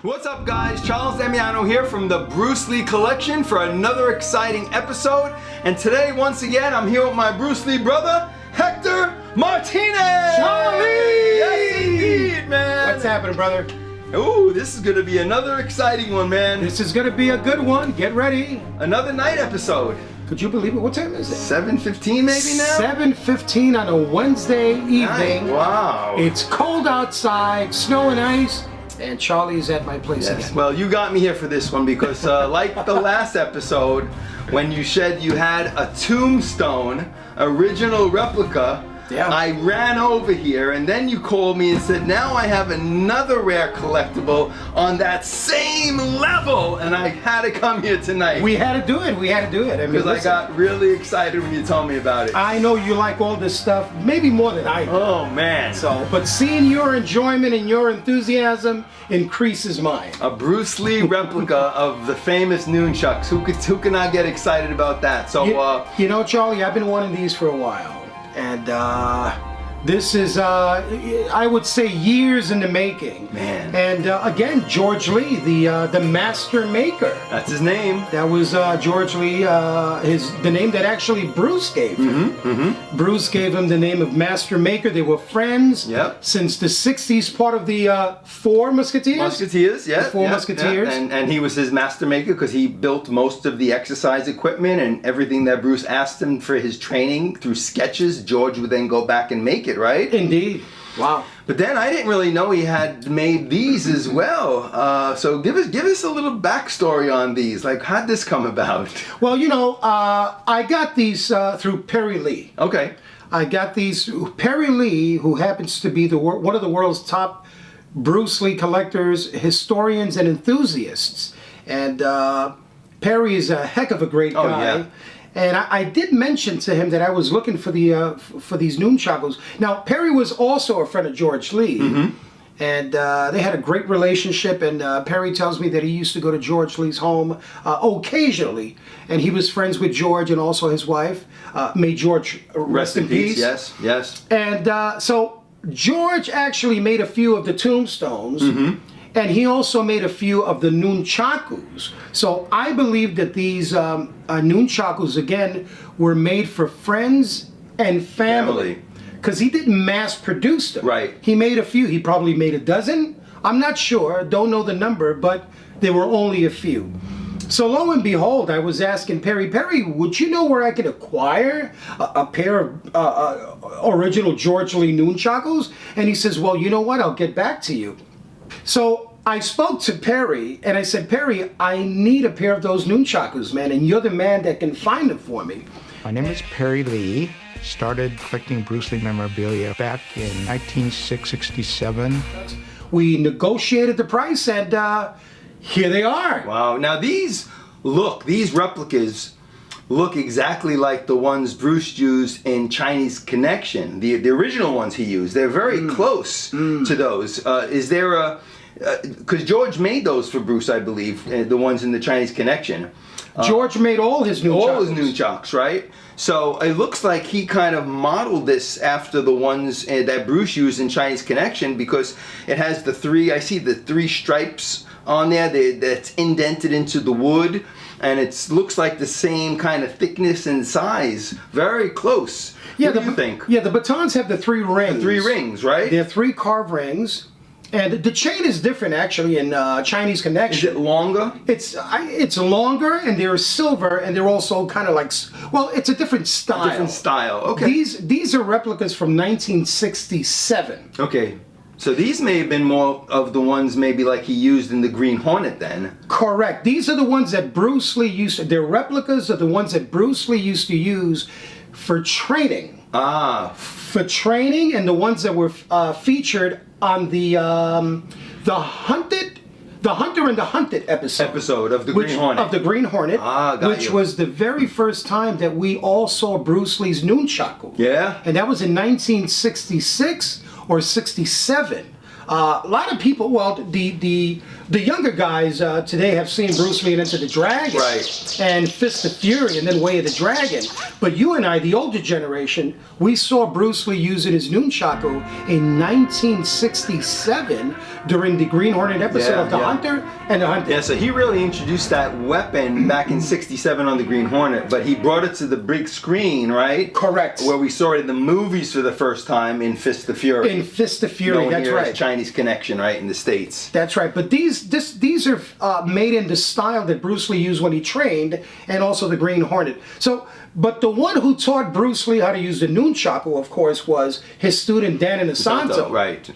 What's up, guys? Charles Damiano here from the Bruce Lee collection for another exciting episode. And today, once again, I'm here with my Bruce Lee brother, Hector Martinez! Charlie! Yes, indeed, man! What's happening, brother? Ooh, this is gonna be another exciting one, man. This is gonna be a good one. Get ready. Another night episode. Could you believe it? What time is it? 7:15 maybe now? 7:15 on a Wednesday evening. Nice. Wow. It's cold outside, snow and ice, and Charlie's at my place again. Well, you got me here for this one because like the last episode, when you said you had a tombstone, original replica, yeah. I ran over here and then you called me and said, now I have another rare collectible on that same level, and I had to come here tonight. We had to do it. We had to do it. Because I got really excited when you told me about it. I know you like all this stuff, maybe more than I do. Oh, man. So, but seeing your enjoyment and your enthusiasm increases mine. A Bruce Lee replica of the famous Nunchucks. Who cannot get excited about that? So, you know, Charlie, I've been wanting these for a while. And this is, I would say, years in the making. Man. And again, George Lee, the master maker. That's his name. That was George Lee, the name that actually Bruce gave him. Bruce gave him the name of master maker. They were friends since the 60s, part of the Four Musketeers. Musketeers, yeah. The Four Musketeers. Yeah. And he was his master maker because he built most of the exercise equipment and everything that Bruce asked him for his training through sketches. George would then go back and make it, right? Indeed. Wow. But then I didn't really know he had made these as well. So give us a little backstory on these. Like, how'd this come about? Well, you know, I got these through Perry Lee. Okay. I got these. Perry Lee, who happens to be one of the world's top Bruce Lee collectors, historians, and enthusiasts. And Perry is a heck of a great guy. Oh, yeah. And I did mention to him that I was looking for these Nunchucks. Now, Perry was also a friend of George Lee, and they had a great relationship. And Perry tells me that he used to go to George Lee's home occasionally, and he was friends with George and also his wife. May George rest in peace. Yes, yes. And so George actually made a few of the tombstones. And he also made a few of the nunchakus. So I believe that these nunchakus, again, were made for friends and family. Because he didn't mass produce them. Right. He made a few. He probably made a dozen. I'm not sure. Don't know the number, but there were only a few. So lo and behold, I was asking Perry, would you know where I could acquire a pair of original George Lee nunchakus? And he says, well, you know what? I'll get back to you. So I spoke to Perry and I said, Perry, I need a pair of those nunchakus, man, and you're the man that can find them for me. My name is Perry Lee. Started collecting Bruce Lee memorabilia back in 1967. We negotiated the price and here they are. Wow. Now these replicas look exactly like the ones Bruce used in Chinese Connection, the original ones he used. They're very close to those. Is there a, because George made those for Bruce, I believe, the ones in the Chinese Connection. George made all his nunchucks. All his nunchucks, right? So it looks like he kind of modeled this after the ones that Bruce used in Chinese Connection, because it has I see the three stripes on there that's indented into the wood, and it looks like the same kind of thickness and size. Very close. Yeah, what do you think? Yeah, the batons have the three rings. The three rings, right? They're three carved rings. And the chain is different, actually, in Chinese Connection. Is it longer? It's longer, and they're silver, and they're also kind of like, well, it's a different style. Different style, okay. These are replicas from 1967. Okay, so these may have been more of the ones maybe like he used in the Green Hornet then. Correct. These are the ones that Bruce Lee used to, they're replicas of the ones that Bruce Lee used to use for training. For training, and the ones that were featured on the Hunter and the Hunted episode of the Green Hornet. Of the Green Hornet, which was the very first time that we all saw Bruce Lee's nunchaku. Yeah. And that was in 1966 or 67. A lot of people, well, the younger guys today have seen Bruce Lee in Enter the Dragon, Right. and Fist of Fury, and then Way of the Dragon. But you and I, the older generation, we saw Bruce Lee using his nunchaku in 1967 during the Green Hornet episode of The Hunter and the Hunter. Yeah, so he really introduced that weapon back in '67 on the Green Hornet, but he brought it to the big screen, right? Correct. Where we saw it in the movies for the first time in Fist of Fury. In Fist of Fury, known that's here as right. Chinese Connection, right, in the States. That's right, but these are made in the style that Bruce Lee used when he trained, and also the Green Hornet. So, but the one who taught Bruce Lee how to use the nunchaku, of course, was his student Dan Inosanto. Right.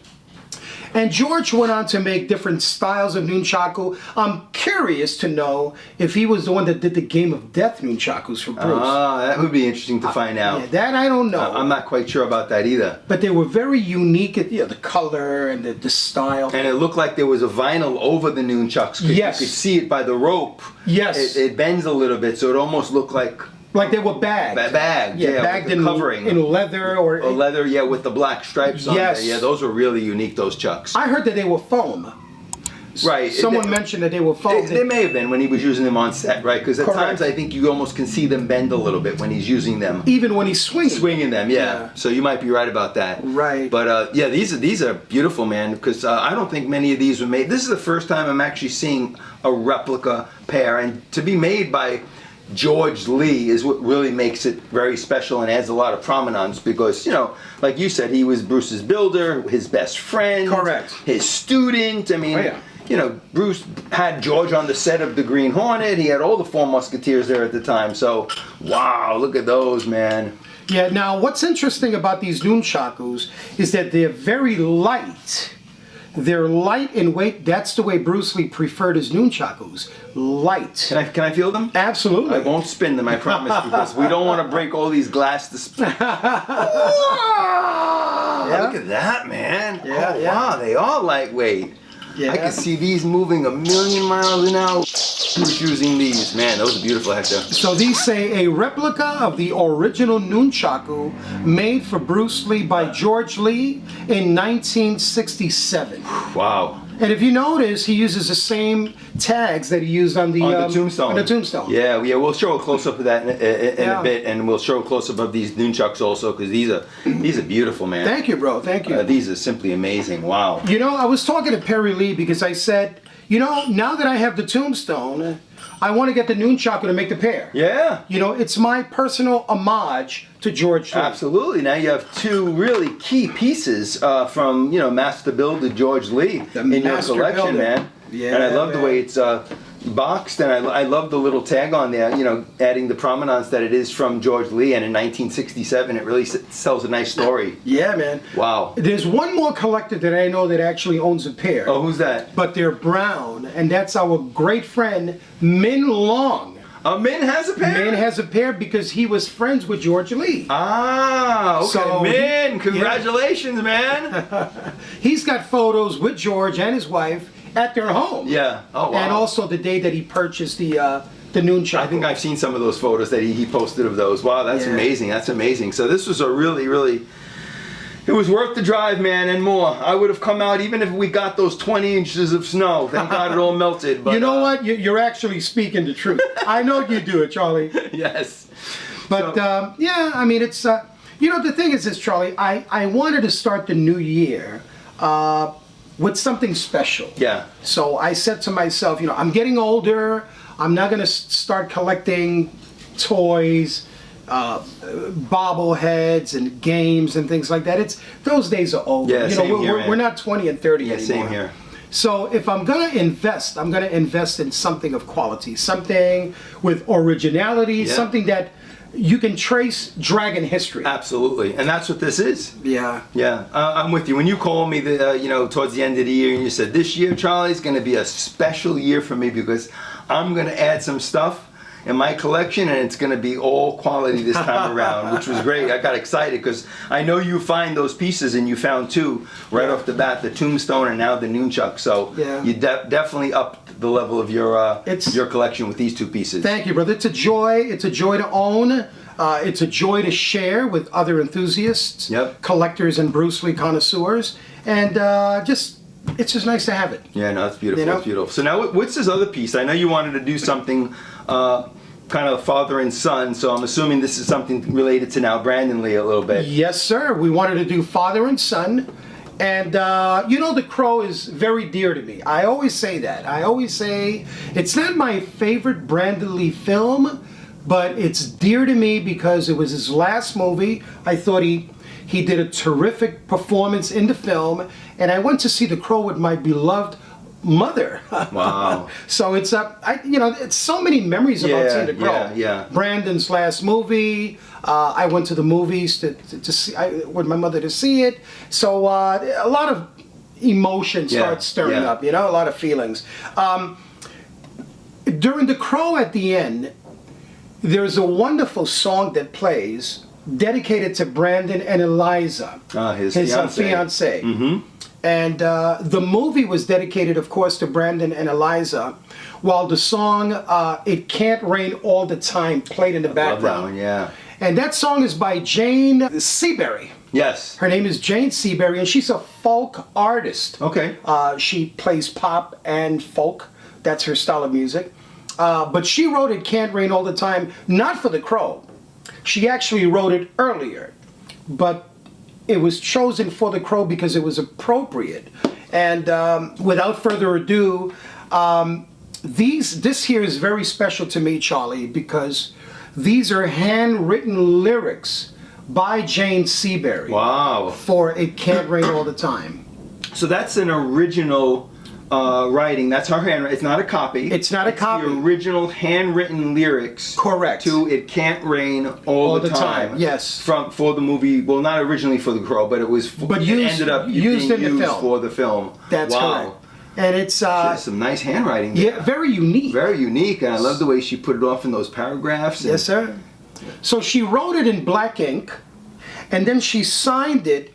And George went on to make different styles of nunchaku. I'm curious to know if he was the one that did the Game of Death nunchakus for Bruce. That would be interesting to find out. Yeah, that I don't know. I'm not quite sure about that either. But they were very unique, the color and the style. And it looked like there was a vinyl over the nunchucks. Yes. You could see it by the rope. Yes. It bends a little bit, so it almost looked like They were bagged. bagged, yeah, bagged with the in covering. in leather or leather, yeah, with the black stripes on Yes. there. Yeah, those were really unique, those chucks. I heard that they were foam. Right. Someone mentioned that they were foam. They may have been when he was using them on set, right? Because at Correct. times I think you almost can see them bend a little bit when he's using them. Even when he's swinging. Swinging them, yeah. Yeah. So you might be right about that. Right. But yeah, these are beautiful, man. Because I don't think many of these were made. This is the first time I'm actually seeing a replica pair, and to be made by George Lee is what really makes it very special and adds a lot of prominence, because, you know, like you said, he was Bruce's builder, his best friend, Correct. his student. I mean, Oh, yeah. you know, Bruce had George on the set of the Green Hornet. He had all the four Musketeers there at the time. So, wow, look at those, man. Yeah, now what's interesting about these nunchakus is that they're very light. They're light in weight. That's the way Bruce Lee preferred his nunchakus. Light. Can I feel them? Absolutely. I won't spin them, I promise, because we don't want to break all these glass to spin. Yeah. Look at that, man. Yeah, Oh, yeah. wow, they are lightweight. Yeah. I can see these moving 1,000,000 miles an hour. Who's using these? Man, those are beautiful, Hector. So these say a replica of the original nunchaku made for Bruce Lee by George Lee in 1967. Wow. And if you notice, he uses the same tags that he used on the Tombstone. On the tombstone. Yeah, we'll show a close up of that in Yeah. a bit, and we'll show a close up of these nunchucks also, because these are beautiful, man. Thank you, bro. Thank you. These are simply amazing. Wow. You know, I was talking to Perry Lee because I said, you know, now that I have the tombstone, I want to get the nunchaku to make the pair. Yeah. You know, it's my personal homage to George Lee. Absolutely. Now you have two really key pieces from, you know, Master Builder George Lee The in your Master collection, Builder. man. Yeah, And I love the man. way it's boxed, and I love the little tag on there, you know, adding the provenance that it is from George Lee, and in 1967 it really tells a nice story. Yeah, man. Wow. There's one more collector that I know that actually owns a pair. Oh, who's that? But they're brown, and that's our great friend Min Long. Min has a pair? Min has a pair because he was friends with George Lee. Ah, okay. So Min, he- congratulations, man. He's got photos with George and his wife at their home. Yeah. Oh, wow. And also the day that he purchased the nunchaku. I think I've seen some of those photos that he posted of those. Wow, that's Yeah. amazing. That's amazing. So this was a really, really, it was worth the drive, man, and more. I would have come out even if we got those 20 inches of snow. Thank God it all melted. But, You know what? You're actually speaking the truth. I know you do it, Charlie. Yes. But So- yeah, I mean, it's you know, the thing is this, Charlie. I wanted to start the new year with something special. Yeah. So I said to myself, you know, I'm getting older. I'm not going to start collecting toys, bobbleheads, and games and things like that. It's those days are over. Yeah, you know, same here, we're man. we're not 20 and 30 Yeah, anymore. same here. So if I'm going to invest, I'm going to invest in something of quality, something with originality, Yeah. something that you can trace dragon history. Absolutely. And that's what this is. Yeah. Yeah, I'm with you. When you called me, you know, towards the end of the year, and you said, this year, Charlie's going to be a special year for me because I'm going to add some stuff in my collection, and it's going to be all quality this time around, which was great. I got excited because I know you find those pieces, and you found two right off the bat, the Tombstone and now the Nunchuck. So Yeah. you definitely upped the level of your collection with these two pieces. Thank you, brother. It's a joy. It's a joy to own. It's a joy to share with other enthusiasts, Yep. collectors, and Bruce Lee connoisseurs. And just it's just nice to have it. Yeah, no, it's beautiful. You know? It's beautiful. So now, what's this other piece? I know you wanted to do something kind of father and son, so I'm assuming this is something related to now Brandon Lee a little bit. Yes, sir. We wanted to do father and son. And, you know, The Crow is very dear to me. I always say that. I always say it's not my favorite Brandon Lee film, but it's dear to me because it was his last movie. I thought he did a terrific performance in the film. And I went to see The Crow with my beloved mother. Wow. So it's it's so many memories about seeing The Crow. Yeah. Brandon's last movie. I went to the movies to see with my mother to see it. So a lot of emotion starts stirring up. You know, a lot of feelings. During The Crow at the end, there's a wonderful song that plays dedicated to Brandon and Eliza, his fiancée. Mm-hmm. And the movie was dedicated, of course, to Brandon and Eliza, while the song It Can't Rain All the Time played in the background. Love that one, yeah. And that song is by Jane Seabury. Yes. Her name is Jane Seabury, and she's a folk artist. Okay. She plays pop and folk. That's her style of music. But she wrote It Can't Rain All the Time, not for The Crow. She actually wrote it earlier, but it was chosen for The Crow because it was appropriate. And without further ado, this here is very special to me, Charlie, because these are handwritten lyrics by Jane Seabury. Wow. For It Can't Rain All the Time. So that's an original writing. That's her handwriting. It's not a copy. It's not a copy. The original handwritten lyrics. Correct. To "It Can't Rain All the Time." Yes. For the movie. Well, not originally for The Crow, but it was. But it ended up used being in the film. for the film. That's correct. And it's She has some nice handwriting there. yeah, very unique. Very unique, and I love the way she put it off in those paragraphs. Yes, sir. So she wrote it in black ink, and then she signed it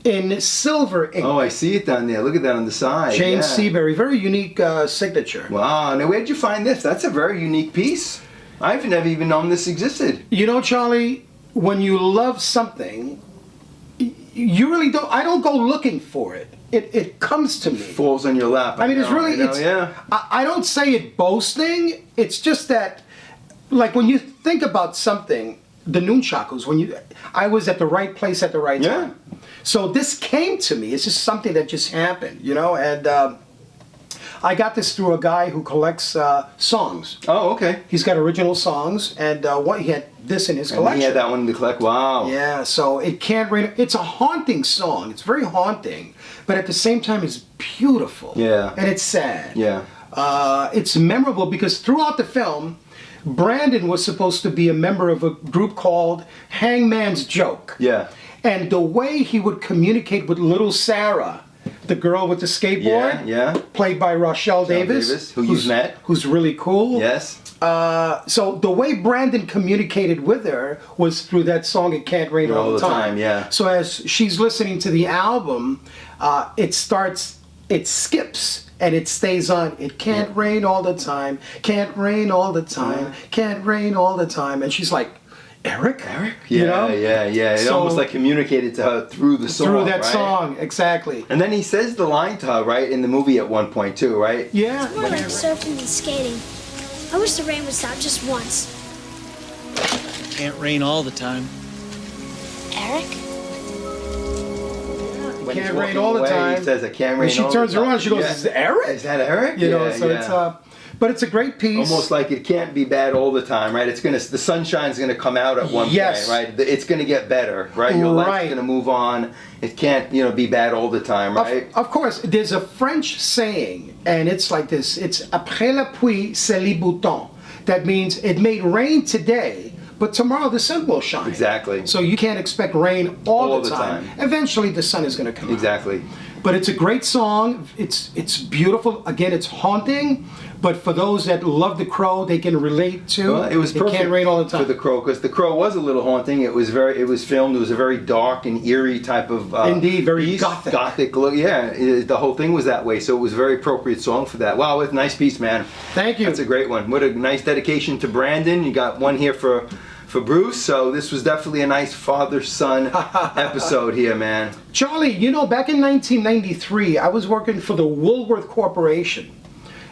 in silver ink. Oh, I see it down there. Look at that on the side. Jane yeah. Seabury, very unique signature. Wow. Now, where'd you find this? That's a very unique piece. I've never even known this existed. You know, Charlie, when you love something, you really don't. I don't go looking for it. It comes to me. Falls on your lap. I mean, it's really. yeah. I don't say it boasting. It's just that, like when you think about something, the Nunchucks. I was at the right place at the right time. So this came to me. It's just something that just happened, you know. And I got this through a guy who collects songs. Oh, okay. He's got original songs, and he had this in his collection. He had that one to collect. Wow. Yeah. So It Can't Rain. It's a haunting song. It's very haunting, but at the same time, it's beautiful. Yeah. And it's sad. Yeah. It's memorable because throughout the film, Brandon was supposed to be a member of a group called Hangman's Joke. Yeah. And the way he would communicate with little Sarah, the girl with the skateboard, played by Rochelle Davis, who you've met, who's really cool. Yes. So the way Brandon communicated with her was through that song "It Can't Rain All the Time." Yeah. So as she's listening to the album, it skips. And it stays on. It can't rain all the time. Can't rain all the time. Can't rain all the time. And she's like, Eric? Yeah, you know? yeah. It almost like communicated to her through the song. Through that right? song, exactly. And then he says the line to her, right, in the movie at one point too, right? Yeah. It's more like surfing and skating. I wish the rain would stop just once. Can't rain all the time. Eric? When Can't he's rain walking all the away, time. He says, "I can't rain." And she all turns the time. around, she goes, Yeah. "Is it Eric?" Is that Eric? You know, so yeah. it's but it's a great piece. Almost like it can't be bad all the time, right? The sunshine's gonna come out at one Yes. point, right? It's gonna get better, right? Your life's gonna move on. It can't, be bad all the time, right? Of course, there's a French saying, and it's like this. It's après la pluie, c'est les boutons. That means it may rain today, but tomorrow the sun will shine. Exactly. So you can't expect rain all the time. time. Eventually the sun is going to come out. Exactly. But it's a great song. It's beautiful. Again, it's haunting. But for those that love The Crow, they can relate to. Well, it was perfect It Can't Rain All the Time. for The Crow, because The Crow was a little haunting. It was filmed. It was a very dark and eerie type of Indeed, very piece, gothic look. Yeah, the whole thing was that way. So it was a very appropriate song for that. Wow, it's a nice piece, man. Thank you. That's a great one. What a nice dedication to Brandon. You got one here for for Bruce. So this was definitely a nice father-son episode here, man. Charlie, you know, back in 1993, I was working for the Woolworth Corporation,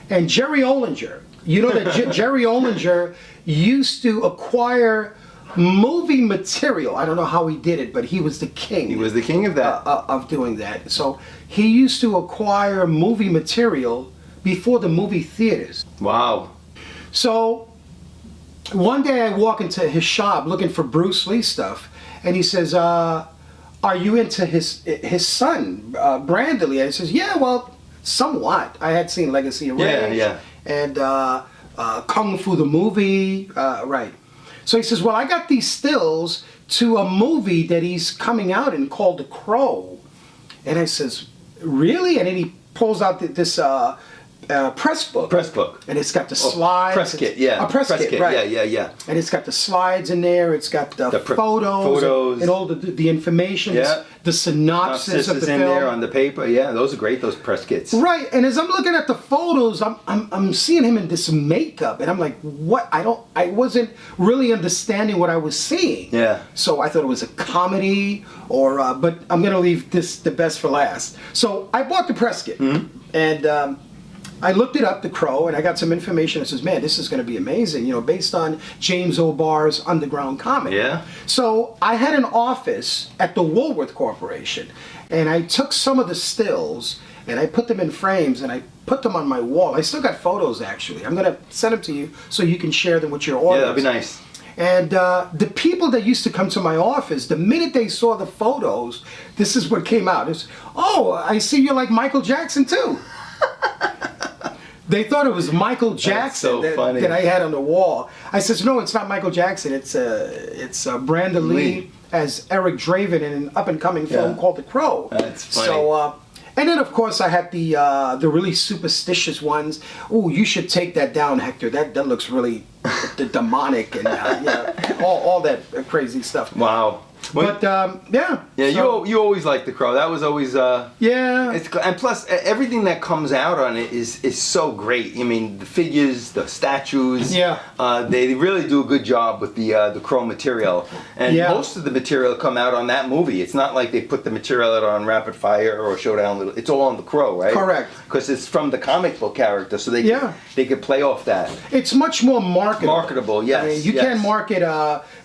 and Jerry Ollinger. You know that Jerry Ollinger used to acquire movie material. I don't know how he did it, but he was the king. He was the king of that. Of doing that. So he used to acquire movie material before the movie theaters. Wow. So one day I walk into his shop looking for Bruce Lee stuff, and he says, "Are you into his son, Brandon Lee?" I says, "Yeah, well, somewhat. I had seen Legacy of Rage, and Kung Fu the movie, right." So he says, "Well, I got these stills to a movie that he's coming out in called The Crow." And I says, "Really?" And then he pulls out this press book. Press book. And it's got the slides. Press kit, yeah. A press kit, right. Yeah. And it's got the slides in there. It's got the photos and all the information. Yeah. The synopsis of the film. in there on the paper. Yeah, those are great, those press kits. Right. And as I'm looking at the photos, I'm seeing him in this makeup, and I'm like, what? I wasn't really understanding what I was seeing. Yeah. So I thought it was a comedy, or but I'm gonna leave the best for last. So I bought the press kit, and I looked it up, The Crow, and I got some information that says, man, this is going to be amazing, you know, based on James O'Barr's underground comic. Yeah. So I had an office at the Woolworth Corporation, and I took some of the stills, and I put them in frames, and I put them on my wall. I still got photos, actually. I'm going to send them to you so you can share them with your audience. Yeah, that'd be nice. And the people that used to come to my office, the minute they saw the photos, this is what came out. It's, oh, I see you like Michael Jackson, too. They thought it was Michael Jackson that I had on the wall. I says, no, it's not Michael Jackson. It's Brandon Lee as Eric Draven in an up-and-coming film called The Crow. That's funny. So, and then, of course, I had the really superstitious ones. Oh, you should take that down, Hector. That looks really demonic and all that crazy stuff. Wow. But yeah. So, you always liked The Crow. That was always and plus everything that comes out on it is so great. I mean, the figures, the statues. Yeah. They really do a good job with the Crow material, and most of the material come out on that movie. It's not like they put the material out on Rapid Fire or Showdown. It's all on The Crow, right? Correct. Because it's from the comic book character, so they could play off that. It's much more marketable. Marketable, yes. I mean, you can't market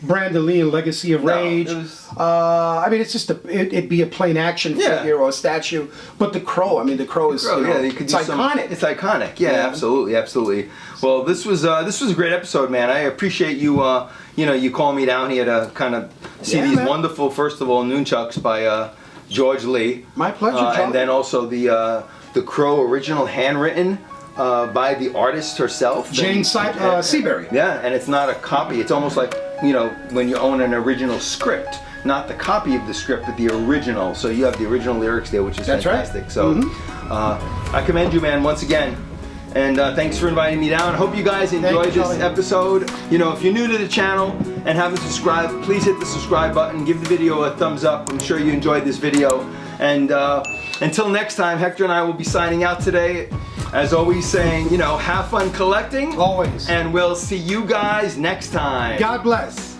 Brandon Lee and Legacy of Rage. I mean, it's just it'd be a plain action figure or a statue. But The Crow, I mean, The Crow is it's iconic. It's iconic. Yeah, absolutely. Well, this was a great episode, man. I appreciate you. You calling me down here to kind of see these wonderful, first of all, Nunchucks by George Lee. My pleasure, John. And then also the Crow original handwritten by the artist herself, Jane Seabury. Yeah, and it's not a copy. It's almost like when you own an original script. Not the copy of the script, but the original. So you have the original lyrics there, which is fantastic. Right. So I commend you, man, once again. And thanks for inviting me down. I hope you guys enjoyed this episode. If you're new to the channel and haven't subscribed, please hit the subscribe button. Give the video a thumbs up. I'm sure you enjoyed this video. And until next time, Hector and I will be signing out today. As always, saying, have fun collecting. Always. And we'll see you guys next time. God bless.